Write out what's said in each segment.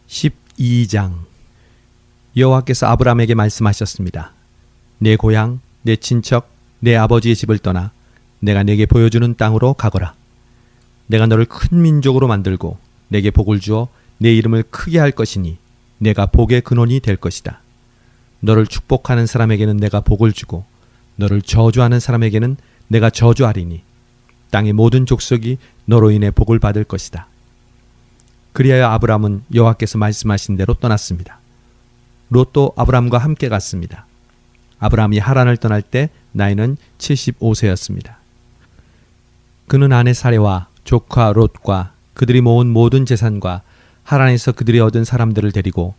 12장. 여호와께서 아브라함에게 말씀하셨습니다. 내 고향, 내 친척, 내 아버지의 집을 떠나 내가 네게 보여주는 땅으로 가거라. 내가 너를 큰 민족으로 만들고 내게 복을 주어 내 이름을 크게 할 것이니 내가 복의 근원이 될 것이다. 너를 축복하는 사람에게는 내가 복을 주고 너를 저주하는 사람에게는 내가 저주하리니 땅의 모든 족속이 너로 인해 복을 받을 것이다. 그리하여 아브라함은 여호와께서 말씀하신 대로 떠났습니다. 롯도 아브라함과 함께 갔습니다. 아브라함이 하란을 떠날 때 나이는 75세였습니다. 그는 아내 사레와 조카 롯과 그들이 모은 모든 재산과 하란에서 그들이 얻은 사람들을 데리고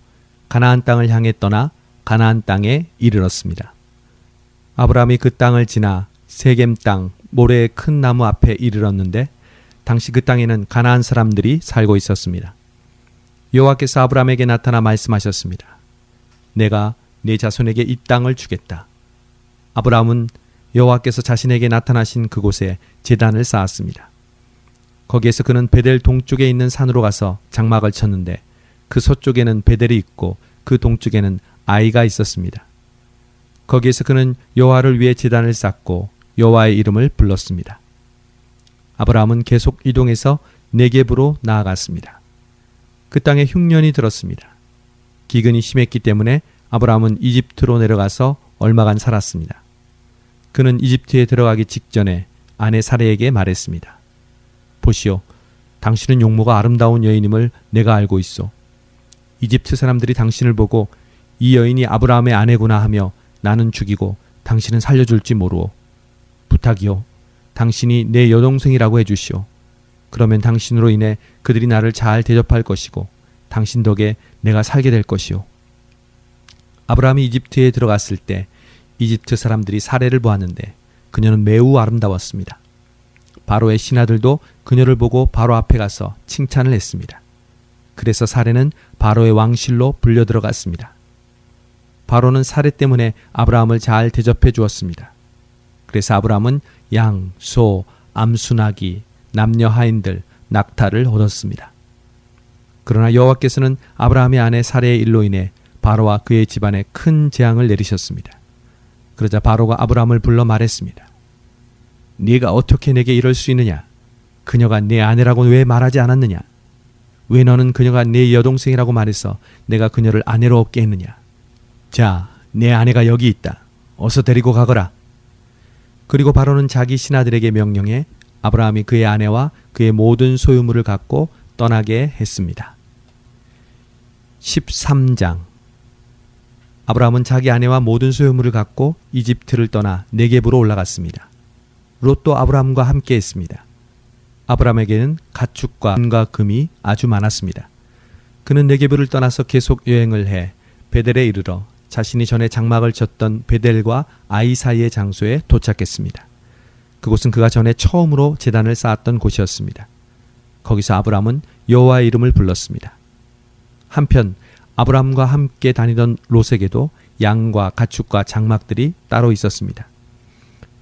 가나안 땅을 향해 떠나 가나안 땅에 이르렀습니다. 아브라함이 그 땅을 지나 세겜 땅 모래의 큰 나무 앞에 이르렀는데 당시 그 땅에는 가나안 사람들이 살고 있었습니다. 여호와께서 아브라함에게 나타나 말씀하셨습니다. 내가 네 자손에게 이 땅을 주겠다. 아브라함은 여호와께서 자신에게 나타나신 그곳에 제단을 쌓았습니다. 거기에서 그는 베델 동쪽에 있는 산으로 가서 장막을 쳤는데 그 서쪽에는 베델이 있고 그 동쪽에는 아이가 있었습니다. 거기에서 그는 여호와를 위해 제단을 쌓고 여호와의 이름을 불렀습니다. 아브라함은 계속 이동해서 네겝으로 나아갔습니다. 그 땅에 흉년이 들었습니다. 기근이 심했기 때문에 아브라함은 이집트로 내려가서 얼마간 살았습니다. 그는 이집트에 들어가기 직전에 아내 사레에게 말했습니다. 보시오, 당신은 용모가 아름다운 여인임을 내가 알고 있소. 이집트 사람들이 당신을 보고 이 여인이 아브라함의 아내구나 하며 나는 죽이고 당신은 살려줄지 모르오. 부탁이오, 당신이 내 여동생이라고 해주시오. 그러면 당신으로 인해 그들이 나를 잘 대접할 것이고 당신 덕에 내가 살게 될 것이오. 아브라함이 이집트에 들어갔을 때 이집트 사람들이 사레를 보았는데 그녀는 매우 아름다웠습니다. 바로의 신하들도 그녀를 보고 바로 앞에 가서 칭찬을 했습니다. 그래서 사레는 바로의 왕실로 불려 들어갔습니다. 바로는 사레 때문에 아브라함을 잘 대접해 주었습니다. 그래서 아브라함은 양, 소, 암수나기, 남녀 하인들, 낙타를 얻었습니다. 그러나 여호와께서는 아브라함의 아내 사레의 일로 인해 바로와 그의 집안에 큰 재앙을 내리셨습니다. 그러자 바로가 아브라함을 불러 말했습니다. 네가 어떻게 내게 이럴 수 있느냐? 그녀가 내 아내라고 왜 말하지 않았느냐? 왜 너는 그녀가 내 여동생이라고 말해서 내가 그녀를 아내로 얻게 했느냐? 자, 내 아내가 여기 있다. 어서 데리고 가거라. 그리고 바로는 자기 신하들에게 명령해 아브라함이 그의 아내와 그의 모든 소유물을 갖고 떠나게 했습니다. 13장. 아브라함은 자기 아내와 모든 소유물을 갖고 이집트를 떠나 네겝으로 올라갔습니다. 롯도 아브라함과 함께 했습니다. 아브라함에게는 가축과 은과 금이 아주 많았습니다. 그는 네겝을 떠나서 계속 여행을 해 베델에 이르러 자신이 전에 장막을 쳤던 베델과 아이 사이의 장소에 도착했습니다. 그곳은 그가 전에 처음으로 제단을 쌓았던 곳이었습니다. 거기서 아브라함은 여호와의 이름을 불렀습니다. 한편 아브라함과 함께 다니던 롯에게도 양과 가축과 장막들이 따로 있었습니다.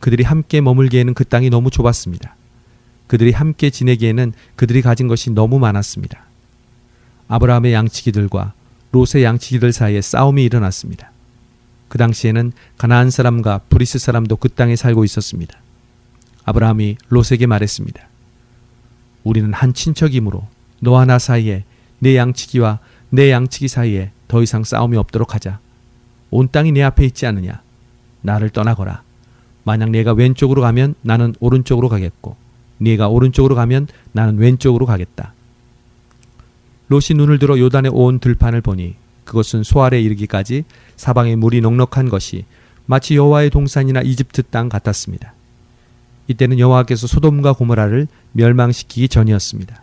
그들이 함께 머물기에는 그 땅이 너무 좁았습니다. 그들이 함께 지내기에는 그들이 가진 것이 너무 많았습니다. 아브라함의 양치기들과 롯의 양치기들 사이에 싸움이 일어났습니다. 그 당시에는 가나안 사람과 브리스 사람도 그 땅에 살고 있었습니다. 아브라함이 롯에게 말했습니다. 우리는 한 친척이므로 너와 나 사이에 내 양치기와 내 양치기 사이에 더 이상 싸움이 없도록 하자. 온 땅이 내 앞에 있지 않느냐? 나를 떠나거라. 만약 네가 왼쪽으로 가면 나는 오른쪽으로 가겠고 네가 오른쪽으로 가면 나는 왼쪽으로 가겠다. 롯이 눈을 들어 요단에 온 들판을 보니 그것은 소알에 이르기까지 사방에 물이 넉넉한 것이 마치 여호와의 동산이나 이집트 땅 같았습니다. 이때는 여호와께서 소돔과 고모라를 멸망시키기 전이었습니다.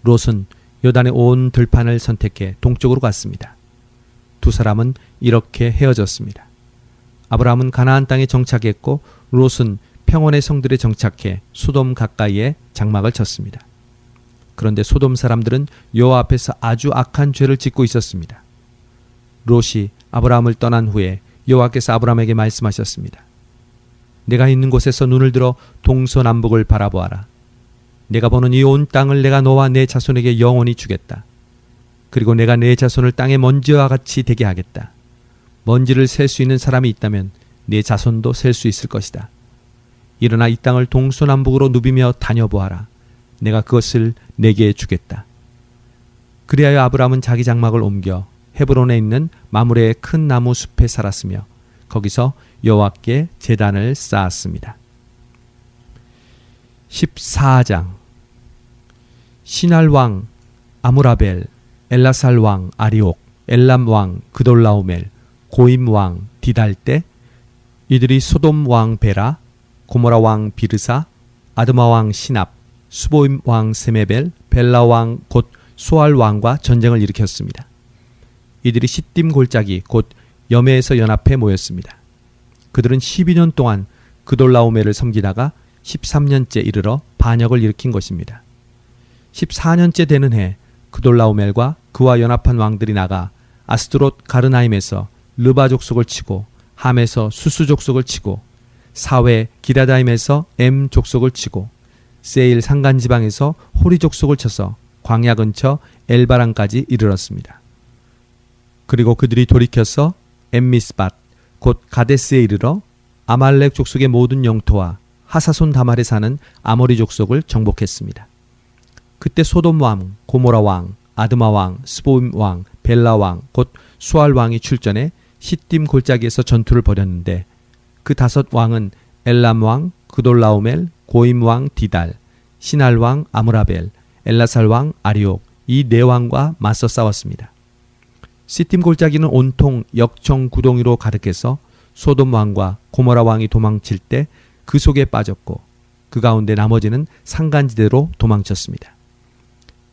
롯은 요단에 온 들판을 선택해 동쪽으로 갔습니다. 두 사람은 이렇게 헤어졌습니다. 아브라함은 가나안 땅에 정착했고 롯은 평원의 성들에 정착해 소돔 가까이에 장막을 쳤습니다. 그런데 소돔 사람들은 여호와 앞에서 아주 악한 죄를 짓고 있었습니다. 롯이 아브라함을 떠난 후에 여호와께서 아브라함에게 말씀하셨습니다. 내가 있는 곳에서 눈을 들어 동서남북을 바라보아라. 내가 보는 이 온 땅을 내가 너와 내 자손에게 영원히 주겠다. 그리고 내가 내 자손을 땅의 먼지와 같이 되게 하겠다. 먼지를 셀 수 있는 사람이 있다면 내 자손도 셀 수 있을 것이다. 일어나 이 땅을 동서남북으로 누비며 다녀보아라. 내가 그것을 내게 주겠다. 그리하여 아브라함은 자기 장막을 옮겨 헤브론에 있는 마므레의 큰 나무 숲에 살았으며 거기서 여호와께 제단을 쌓았습니다. 14장. 시날 왕 아므라벨, 엘라살 왕 아리옥, 엘람 왕 그돌라오멜, 고임 왕 디달 때 이들이 소돔 왕 베라, 고모라 왕 비르사, 아드마 왕 시납, 수보임 왕 세메벨, 벨라 왕 곧 소알 왕과 전쟁을 일으켰습니다. 이들이 시딤 골짜기 곧 여메에서 연합해 모였습니다. 그들은 12년 동안 그돌라오멜을 섬기다가 13년째 이르러 반역을 일으킨 것입니다. 14년째 되는 해 그돌라오멜과 그와 연합한 왕들이 나가 아스드롯 가르나임에서 르바 족속을 치고 함에서 수수 족속을 치고 사웨 기라다임에서 엠 족속을 치고 세일 산간지방에서 호리 족속을 쳐서 광야 근처 엘바랑까지 이르렀습니다. 그리고 그들이 돌이켜서 엠미스밧 곧 가데스에 이르러 아말렉 족속의 모든 영토와 하사손 다말에 사는 아모리 족속을 정복했습니다. 그때 소돔 왕, 고모라 왕, 아드마 왕, 스보임 왕, 벨라 왕, 곧 수알 왕이 출전해 시딤 골짜기에서 전투를 벌였는데 그 5 왕은 엘람 왕, 그돌라오멜, 고임 왕 디달, 시날 왕 아므라벨, 엘라살 왕 아리옥 이 4왕과 맞서 싸웠습니다. 시딤 골짜기는 온통 역청 구덩이로 가득해서 소돔 왕과 고모라 왕이 도망칠 때 그 속에 빠졌고 그 가운데 나머지는 산간지대로 도망쳤습니다.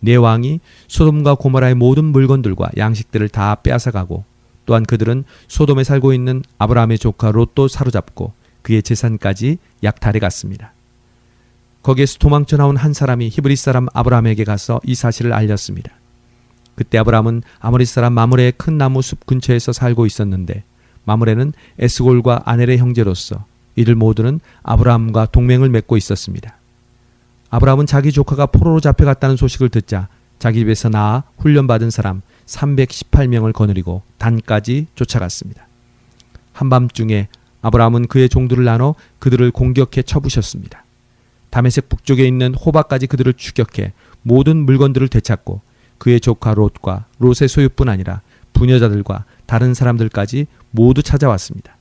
4왕이 소돔과 고모라의 모든 물건들과 양식들을 다 빼앗아가고 또한 그들은 소돔에 살고 있는 아브라함의 조카 롯도 사로잡고 그의 재산까지 약탈해 갔습니다. 거기에서 도망쳐 나온 한 사람이 히브리 사람 아브라함에게 가서 이 사실을 알렸습니다. 그때 아브라함은 아모리 사람 마므레의 큰 나무 숲 근처에서 살고 있었는데 마므레는 에스골과 아넬의 형제로서 이들 모두는 아브라함과 동맹을 맺고 있었습니다. 아브라함은 자기 조카가 포로로 잡혀갔다는 소식을 듣자 자기 집에서 나아 훈련받은 사람 318명을 거느리고 단까지 쫓아갔습니다. 한밤중에 아브라함은 그의 종들을 나눠 그들을 공격해 쳐부셨습니다. 다메섹 북쪽에 있는 호바까지 그들을 추격해 모든 물건들을 되찾고 그의 조카 롯과 롯의 소유뿐 아니라 부녀자들과 다른 사람들까지 모두 찾아왔습니다.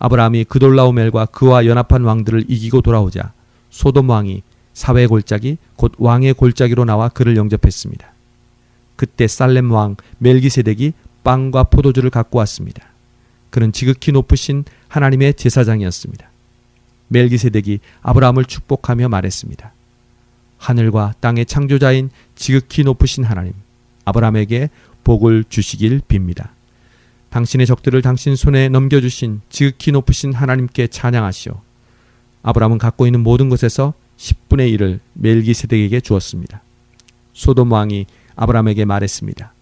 아브라함이 그돌라오멜과 그와 연합한 왕들을 이기고 돌아오자 소돔 왕이 사회 골짜기 곧 왕의 골짜기로 나와 그를 영접했습니다. 그때 살렘 왕 멜기세덱이 빵과 포도주를 갖고 왔습니다. 그는 지극히 높으신 하나님의 제사장이었습니다. 멜기세덱이 아브라함을 축복하며 말했습니다. 하늘과 땅의 창조자인 지극히 높으신 하나님, 아브라함에게 복을 주시길 빕니다. 당신의 적들을 당신 손에 넘겨주신 지극히 높으신 하나님께 찬양하시오. 아브라함은 갖고 있는 모든 것에서 10분의 1을 멜기세덱에게 주었습니다. 소돔 왕이 아브라함에게 말했습니다.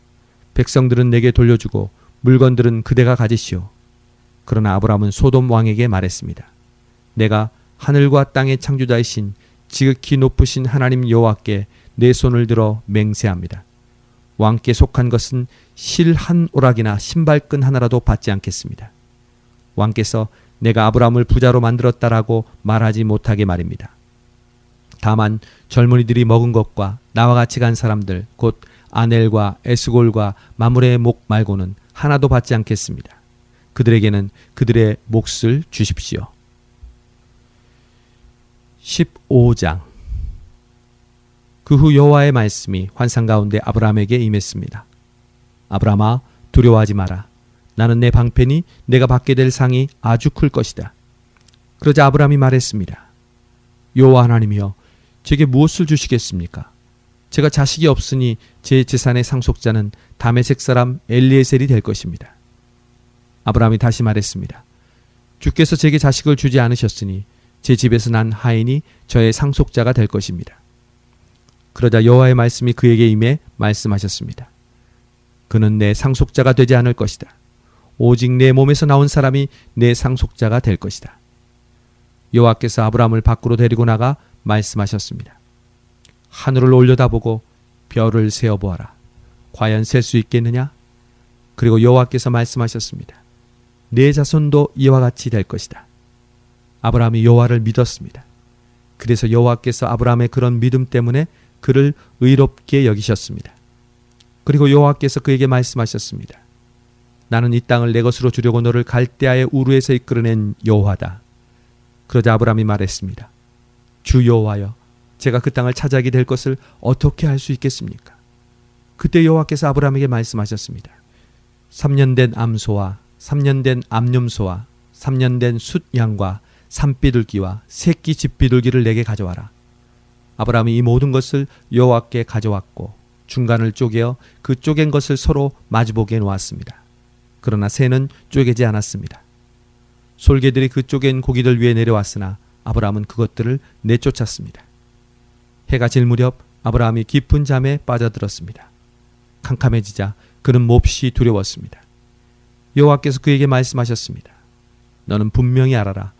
백성들은 내게 돌려주고 물건들은 그대가 가지시오. 그러나 아브라함은 소돔 왕에게 말했습니다. 내가 하늘과 땅의 창조자이신 지극히 높으신 하나님 여호와께 내 손을 들어 맹세합니다. 왕께 속한 것은 실 한 오락이나 신발끈 하나라도 받지 않겠습니다. 왕께서 내가 아브라함을 부자로 만들었다라고 말하지 못하게 말입니다. 다만 젊은이들이 먹은 것과 나와 같이 간 사람들 곧 아넬과 에스골과 마므레의 목 말고는 하나도 받지 않겠습니다. 그들에게는 그들의 몫을 주십시오. 15장. 그 후 여호와의 말씀이 환상 가운데 아브라함에게 임했습니다. 아브라함아, 두려워하지 마라. 나는 내 방편이 내가 받게 될 상이 아주 클 것이다. 그러자 아브라함이 말했습니다. 여호와 하나님이여, 제게 무엇을 주시겠습니까? 제가 자식이 없으니 제 재산의 상속자는 다메섹 사람 엘리에셀이 될 것입니다. 아브라함이 다시 말했습니다. 주께서 제게 자식을 주지 않으셨으니 제 집에서 난 하인이 저의 상속자가 될 것입니다. 그러자 여호와의 말씀이 그에게 임해 말씀하셨습니다. 그는 내 상속자가 되지 않을 것이다. 오직 내 몸에서 나온 사람이 내 상속자가 될 것이다. 여호와께서 아브라함을 밖으로 데리고 나가 말씀하셨습니다. 하늘을 올려다보고 별을 세어보아라. 과연 셀 수 있겠느냐? 그리고 여호와께서 말씀하셨습니다. 내 자손도 이와 같이 될 것이다. 아브라함이 여호와를 믿었습니다. 그래서 여호와께서 아브라함의 그런 믿음 때문에 그를 의롭게 여기셨습니다. 그리고 여호와께서 그에게 말씀하셨습니다. 나는 이 땅을 내 것으로 주려고 너를 갈대아의 우르에서 이끌어낸 여호와다. 그러자 아브라함이 말했습니다. 주 여호와여, 제가 그 땅을 차지하게 될 것을 어떻게 할 수 있겠습니까? 그때 여호와께서 아브라함에게 말씀하셨습니다. 3년 된 암소와 3년 된 암염소와 3년 된 숫양과 산비둘기와 새끼 집비둘기를 내게 가져와라. 아브라함이 이 모든 것을 여호와께 가져왔고 중간을 쪼개어 그 쪼갠 것을 서로 마주보게 놓았습니다. 그러나 새는 쪼개지 않았습니다. 솔개들이 그 쪼갠 고기들 위에 내려왔으나 아브라함은 그것들을 내쫓았습니다. 해가 질 무렵 아브라함이 깊은 잠에 빠져들었습니다. 캄캄해지자 그는 몹시 두려웠습니다. 여호와께서 그에게 말씀하셨습니다. 너는 분명히 알아라.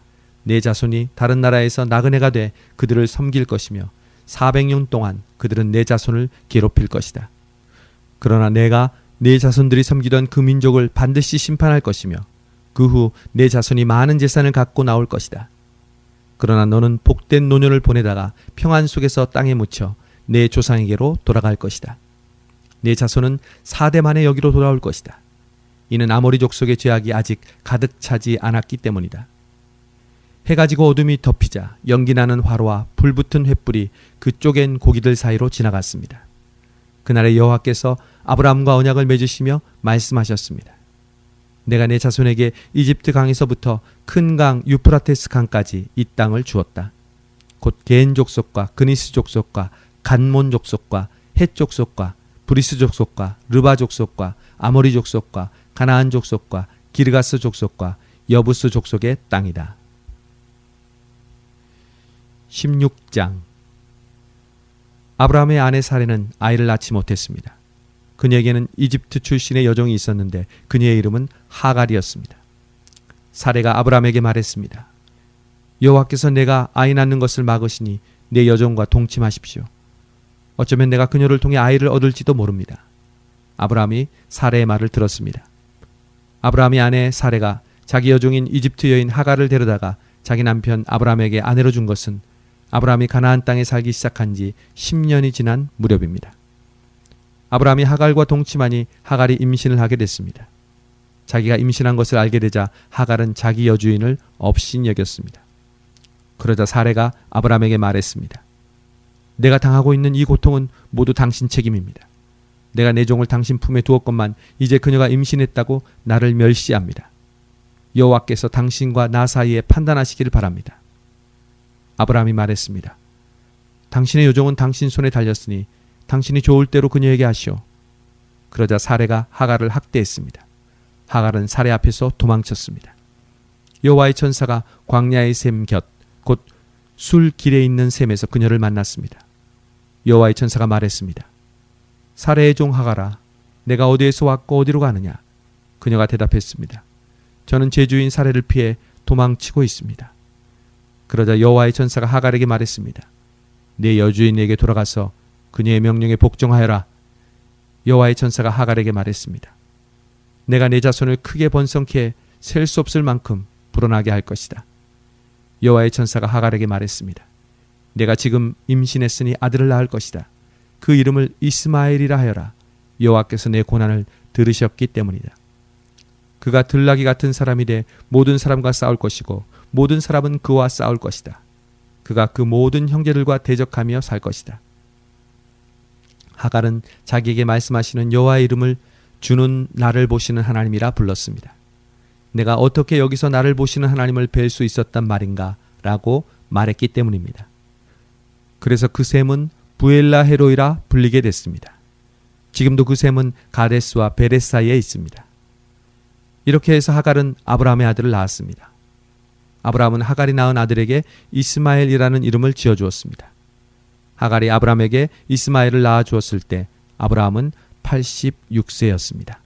내 자손이 다른 나라에서 나그네가 돼 그들을 섬길 것이며 400년 동안 그들은 내 자손을 괴롭힐 것이다. 그러나 내가 내 자손들이 섬기던 그 민족을 반드시 심판할 것이며 그 후 내 자손이 많은 재산을 갖고 나올 것이다. 그러나 너는 복된 노년을 보내다가 평안 속에서 땅에 묻혀 내 조상에게로 돌아갈 것이다. 내 자손은 4대 만에 여기로 돌아올 것이다. 이는 아모리 족속의 죄악이 아직 가득 차지 않았기 때문이다. 해가 지고 어둠이 덮이자 연기나는 화로와 불붙은 횃불이 그 쪼갠 고기들 사이로 지나갔습니다. 그날에 여호와께서 아브라함과 언약을 맺으시며 말씀하셨습니다. 내가 내 자손에게 이집트 강에서부터 큰 강 유프라테스 강까지 이 땅을 주었다. 곧 게엔 족속과 그니스 족속과 간몬 족속과 헷 족속과 브리스 족속과 르바 족속과 아모리 족속과 가나안 족속과 기르가스 족속과 여부스 족속의 땅이다. 16장. 아브라함의 아내 사레는 아이를 낳지 못했습니다. 그녀에게는 이집트 출신의 여종이 있었는데 그녀의 이름은 하갈이었습니다. 사레가 아브라함에게 말했습니다. 여호와께서 내가 아이 낳는 것을 막으시니 내 여종과 동침하십시오. 어쩌면 내가 그녀를 통해 아이를 얻을지도 모릅니다. 아브라함이 사레의 말을 들었습니다. 아브라함의 아내 사레가 자기 여종인 이집트 여인 하갈을 데려다가 자기 남편 아브라함에게 아내로 준 것은 아브라함이 가나안 땅에 살기 시작한 지 10년이 지난 무렵입니다. 아브라함이 하갈과 동침하니 하갈이 임신을 하게 됐습니다. 자기가 임신한 것을 알게 되자 하갈은 자기 여주인을 업신여겼습니다. 그러자 사레가 아브라함에게 말했습니다. 내가 당하고 있는 이 고통은 모두 당신 책임입니다. 내가 내 종을 당신 품에 두었건만 이제 그녀가 임신했다고 나를 멸시합니다. 여호와께서 당신과 나 사이에 판단하시기를 바랍니다. 아브라함이 말했습니다. 당신의 여종은 당신 손에 달렸으니 당신이 좋을 대로 그녀에게 하시오. 그러자 사레가 하갈을 학대했습니다. 하갈은 사레 앞에서 도망쳤습니다. 여호와의 천사가 광야의 샘 곁, 곧 술 길에 있는 샘에서 그녀를 만났습니다. 여호와의 천사가 말했습니다. 사레의 종 하갈아, 내가 어디에서 왔고 어디로 가느냐? 그녀가 대답했습니다. 저는 제 주인 사레를 피해 도망치고 있습니다. 그러자 여호와의 천사가 하갈에게 말했습니다. 내 여주인에게 돌아가서 그녀의 명령에 복종하여라. 여호와의 천사가 하갈에게 말했습니다. 내가 내 자손을 크게 번성케 셀 수 없을 만큼 불어나게 할 것이다. 여호와의 천사가 하갈에게 말했습니다. 내가 지금 임신했으니 아들을 낳을 것이다. 그 이름을 이스마엘이라 하여라. 여호와께서 내 고난을 들으셨기 때문이다. 그가 들나귀 같은 사람이 돼 모든 사람과 싸울 것이고 모든 사람은 그와 싸울 것이다. 그가 그 모든 형제들과 대적하며 살 것이다. 하갈은 자기에게 말씀하시는 여호와의 이름을 주는 나를 보시는 하나님이라 불렀습니다. 내가 어떻게 여기서 나를 보시는 하나님을 뵐 수 있었단 말인가? 라고 말했기 때문입니다. 그래서 그 샘은 부엘라 헤로이라 불리게 됐습니다. 지금도 그 샘은 가데스와 베레스 사이에 있습니다. 이렇게 해서 하갈은 아브라함의 아들을 낳았습니다. 아브라함은 하갈이 낳은 아들에게 이스마엘이라는 이름을 지어주었습니다. 하갈이 아브라함에게 이스마엘을 낳아 주었을 때 아브라함은 86세였습니다.